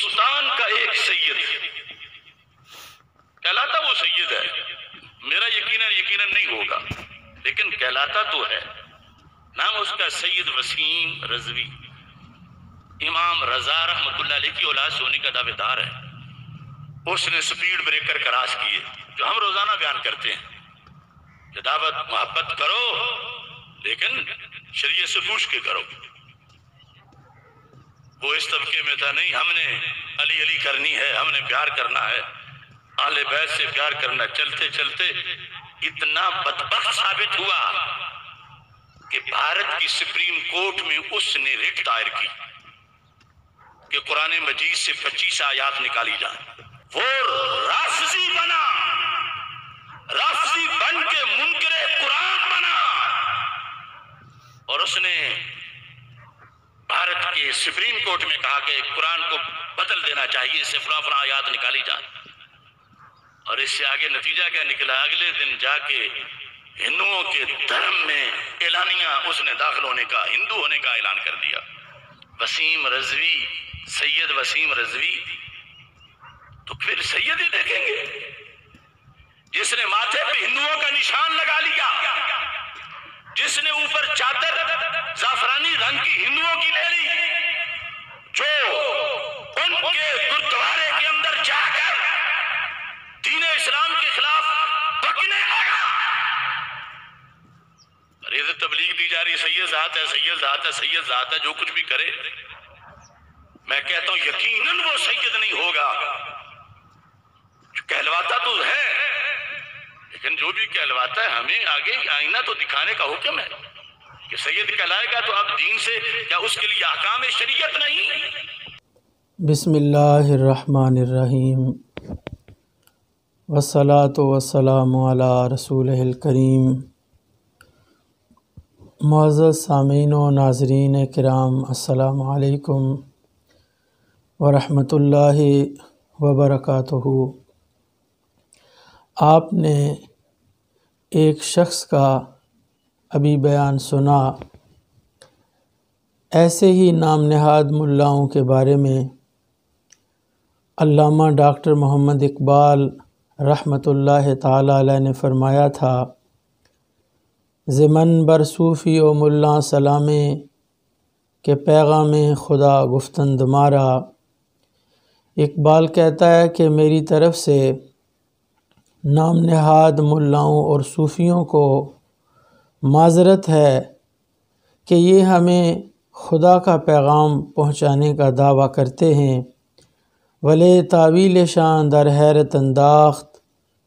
ہندوستان کا ایک سید کہلاتا، وہ سید ہے، میرا یقیناً نہیں ہوگا لیکن کہلاتا تو ہے، نام اس کا سید وسیم رضوی، امام رضا رحمۃ اللہ علیہ کی اولاد سے ہونے کا دعوے دار ہے۔ اس نے سپیڈ بریکر کراس کیے جو ہم روزانہ بیان کرتے ہیں کہ دعوت محبت کرو لیکن شریعت سے پوچھ کے کرو۔ وہ اس طبقے میں تھا، نہیں ہم نے علی علی کرنی ہے، ہم نے پیار کرنا ہے، اہل بیت سے پیار کرنا۔ چلتے چلتے اتنا بدبخت ثابت ہوا کہ بھارت کی سپریم کورٹ میں اس نے ریٹ دائر کی کہ قرآن مجید سے 25 آیات نکالی جائیں۔ وہ رافضی بنا، رافضی بن کے منکر قرآن بنا، اور اس نے بھارت کے سپریم کورٹ میں کہا کہ قرآن کو بدل دینا چاہیے، اس سے فلاں فلاں آیات نکالی جائیں۔ اور اس سے آگے نتیجہ کیا نکلا؟ اگلے دن جا کے ہندوؤں کے دھرم میں اعلانیہ اس نے داخل ہونے کا، ہندو ہونے کا اعلان کر دیا۔ وسیم رضوی، سید وسیم رضوی، تو پھر سید ہی دیکھیں گے جس نے ماتھے پہ ہندوؤں کا نشان لگا لیا، جس نے اوپر چادر زعفرانی رنگ کی ہندوؤں کی لے لی، جو ان کے گردوارے کے اندر جا کر دین اسلام کے خلاف بکنے لگا۔ اور یہ تبلیغ دی جا رہی، سید ذات ہے، سید ذات ہے، سید ذات ہے، جو کچھ بھی کرے۔ میں کہتا ہوں یقیناً وہ سید نہیں ہوگا، کہلواتا تو ہے لیکن جو بھی کہلواتا ہے ہمیں آگے آئینہ تو دکھانے کا حکم ہے کہ سید کہلائے گا تو اب دین سے کیا اس کے لیے احکام شریعت نہیں؟ بسم اللہ الرحمن الرحیم، والصلاة والسلام علی رسولہ الکریم۔ معزز سامعین و ناظرین کرام، السلام علیکم ورحمۃ اللہ وبرکاتہ۔ آپ نے ایک شخص کا ابھی بیان سنا، ایسے ہی نام نہاد ملاؤں کے بارے میں علامہ ڈاکٹر محمد اقبال رحمۃ اللہ تعالی علیہ نے فرمایا تھا، زمن بر صوفی و ملا سلامے کہ پیغام خدا گفتند مارا۔ اقبال کہتا ہے کہ میری طرف سے نام نہاد ملاؤں اور صوفیوں کو معذرت ہے کہ یہ ہمیں خدا کا پیغام پہنچانے کا دعویٰ کرتے ہیں، ولے تعویل شان در حیرت انداخت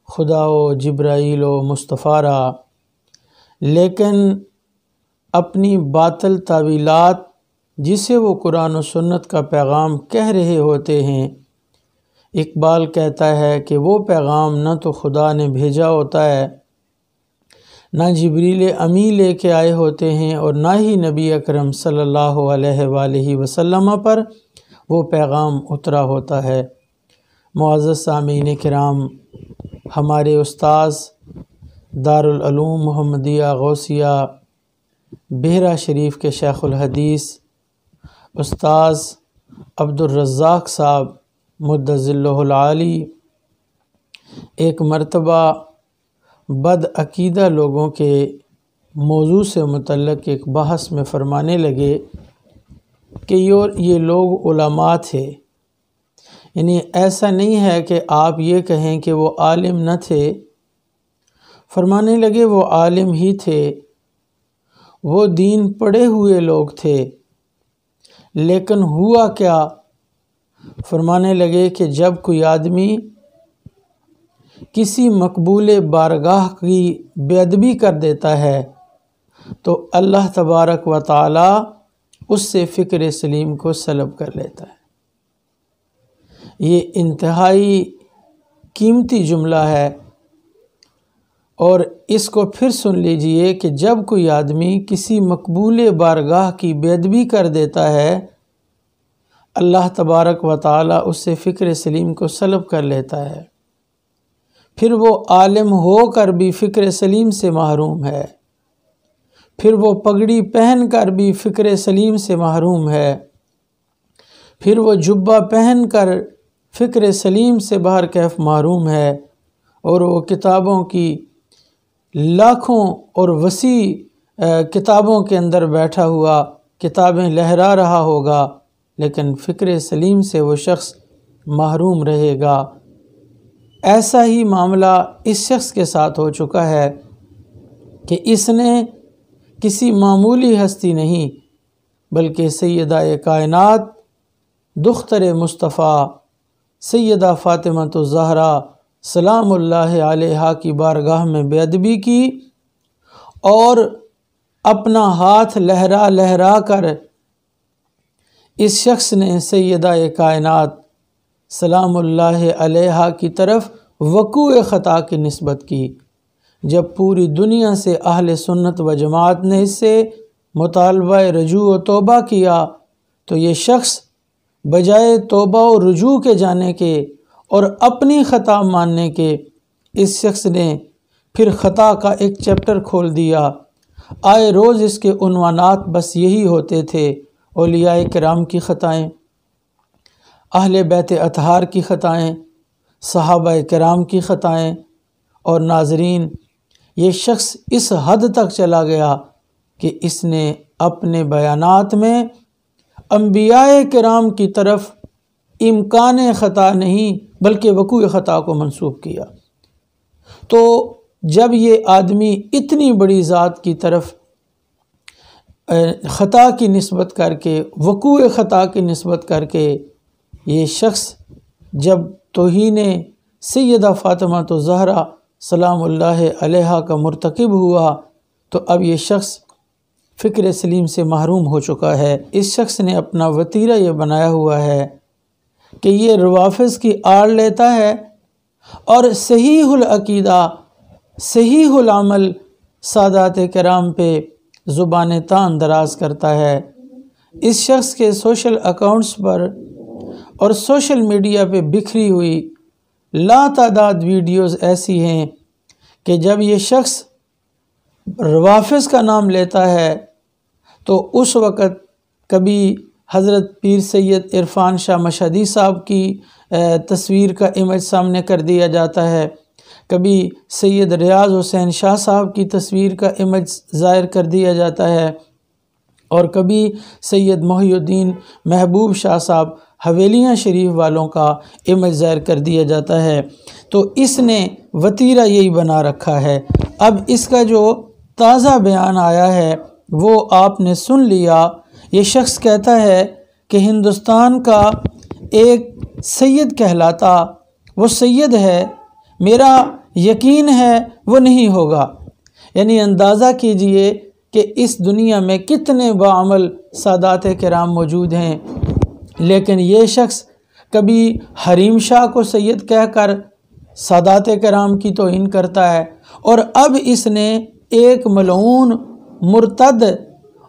خدا و جبرائیل و مصطفیٰ را، لیکن اپنی باطل تعویلات جسے وہ قرآن و سنت کا پیغام کہہ رہے ہوتے ہیں، اقبال کہتا ہے کہ وہ پیغام نہ تو خدا نے بھیجا ہوتا ہے، نہ جبریل امی لے کے آئے ہوتے ہیں، اور نہ ہی نبی اکرم صلی اللہ علیہ وآلہ وسلم پر وہ پیغام اترا ہوتا ہے۔ معزز سامعین کرام، ہمارے استاذ دارالعلوم محمدیہ غوثیہ بحیرہ شریف کے شیخ الحدیث استاذ عبدالرزاق صاحب مدظلہ العالی ایک مرتبہ بد عقیدہ لوگوں کے موضوع سے متعلق ایک بحث میں فرمانے لگے کہ یہ لوگ علماء تھے، یعنی ایسا نہیں ہے کہ آپ یہ کہیں کہ وہ عالم نہ تھے، فرمانے لگے وہ عالم ہی تھے، وہ دین پڑھے ہوئے لوگ تھے، لیکن ہوا کیا؟ فرمانے لگے کہ جب کوئی آدمی کسی مقبول بارگاہ کی بے ادبی کر دیتا ہے تو اللہ تبارک و تعالی اس سے فکر سلیم کو سلب کر لیتا ہے۔ یہ انتہائی قیمتی جملہ ہے، اور اس کو پھر سن لیجئے کہ جب کوئی آدمی کسی مقبول بارگاہ کی بے ادبی کر دیتا ہے، اللہ تبارک و تعالی اس سے فکر سلیم کو سلب کر لیتا ہے، پھر وہ عالم ہو کر بھی فکر سلیم سے محروم ہے، پھر وہ پگڑی پہن کر بھی فکر سلیم سے محروم ہے، پھر وہ جبہ پہن کر فکر سلیم سے بہر کیف محروم ہے، اور وہ کتابوں کی لاکھوں اور وسیع کتابوں کے اندر بیٹھا ہوا کتابیں لہرا رہا ہوگا، لیکن فکر سلیم سے وہ شخص محروم رہے گا۔ ایسا ہی معاملہ اس شخص کے ساتھ ہو چکا ہے کہ اس نے کسی معمولی ہستی نہیں بلکہ سیدہ کائنات دختر مصطفیٰ سیدہ فاطمۃ الزہرا سلام اللہ علیہا کی بارگاہ میں بے ادبی کی، اور اپنا ہاتھ لہرا لہرا کر اس شخص نے سیدہ کائنات سلام اللہ علیہا کی طرف وقوع خطا کی نسبت کی۔ جب پوری دنیا سے اہل سنت و جماعت نے اس سے مطالبہ رجوع و توبہ کیا، تو یہ شخص بجائے توبہ و رجوع کے جانے کے اور اپنی خطا ماننے کے، اس شخص نے پھر خطا کا ایک چیپٹر کھول دیا۔ آئے روز اس کے عنوانات بس یہی ہوتے تھے: اولیاء کرام کی خطائیں، اہل بیت اطہار کی خطائیں، صحابہ کرام کی خطائیں۔ اور ناظرین، یہ شخص اس حد تک چلا گیا کہ اس نے اپنے بیانات میں انبیاء کرام کی طرف امکان خطا نہیں بلکہ وقوع خطا کو منسوب کیا۔ تو جب یہ آدمی اتنی بڑی ذات کی طرف خطا کی نسبت کر کے، وقوع خطا کی نسبت کر کے، یہ شخص جب توہین سیدہ فاطمۃ الزہرا سلام اللہ علیہا کا مرتکب ہوا، تو اب یہ شخص فکر سلیم سے محروم ہو چکا ہے۔ اس شخص نے اپنا وتیرہ یہ بنایا ہوا ہے کہ یہ روافض کی آڑ لیتا ہے اور صحیح العقیدہ، صحیح العمل سادات کرام پہ زبان تان دراز کرتا ہے۔ اس شخص کے سوشل اکاؤنٹس پر اور سوشل میڈیا پہ بکھری ہوئی لا تعداد ویڈیوز ایسی ہیں کہ جب یہ شخص روافض کا نام لیتا ہے تو اس وقت کبھی حضرت پیر سید عرفان شاہ مشہدی صاحب کی تصویر کا امیج سامنے کر دیا جاتا ہے، کبھی سید ریاض حسین شاہ صاحب کی تصویر کا امیج ظاہر کر دیا جاتا ہے، اور کبھی سید محی الدین محبوب شاہ صاحب حویلیاں شریف والوں کا امیج ظاہر کر دیا جاتا ہے۔ تو اس نے وتیرہ یہی بنا رکھا ہے۔ اب اس کا جو تازہ بیان آیا ہے وہ آپ نے سن لیا۔ یہ شخص کہتا ہے کہ ہندوستان کا ایک سید کہلاتا، وہ سید ہے، میرا یقین ہے وہ نہیں ہوگا۔ یعنی اندازہ کیجئے کہ اس دنیا میں کتنے باعمل سادات کرام موجود ہیں، لیکن یہ شخص کبھی حریم شاہ کو سید کہہ کر سادات کرام کی توہین کرتا ہے، اور اب اس نے ایک ملعون، مرتد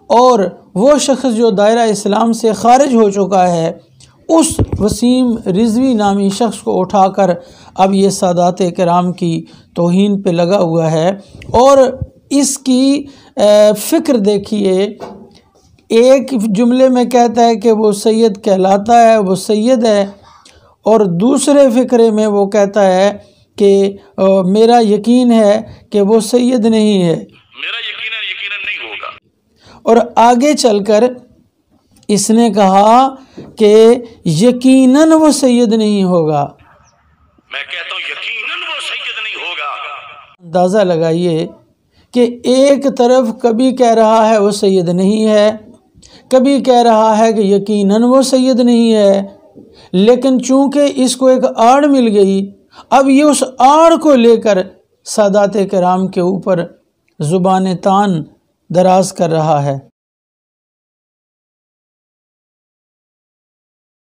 اور وہ شخص جو دائرہ اسلام سے خارج ہو چکا ہے، اس وسیم رضوی نامی شخص کو اٹھا کر اب یہ سادات کرام کی توہین پہ لگا ہوا ہے۔ اور اس کی فکر دیکھیے، ایک جملے میں کہتا ہے کہ وہ سید کہلاتا ہے، وہ سید ہے، اور دوسرے فقرے میں وہ کہتا ہے کہ میرا یقین ہے کہ وہ سید نہیں ہے، میرا یقیناً نہیں ہوگا۔ اور آگے چل کر اس نے کہا کہ یقیناً وہ سید نہیں ہوگا۔ میں کہتا ہوں یقیناً وہ سید نہیں ہوگا۔ اندازہ لگائیے کہ ایک طرف کبھی کہہ رہا ہے وہ سید نہیں ہے، کبھی کہہ رہا ہے کہ یقیناً وہ سید نہیں ہے، لیکن چونکہ اس کو ایک آڑ مل گئی، اب یہ اس آڑ کو لے کر سادات کرام کے اوپر زبان تان دراز کر رہا ہے۔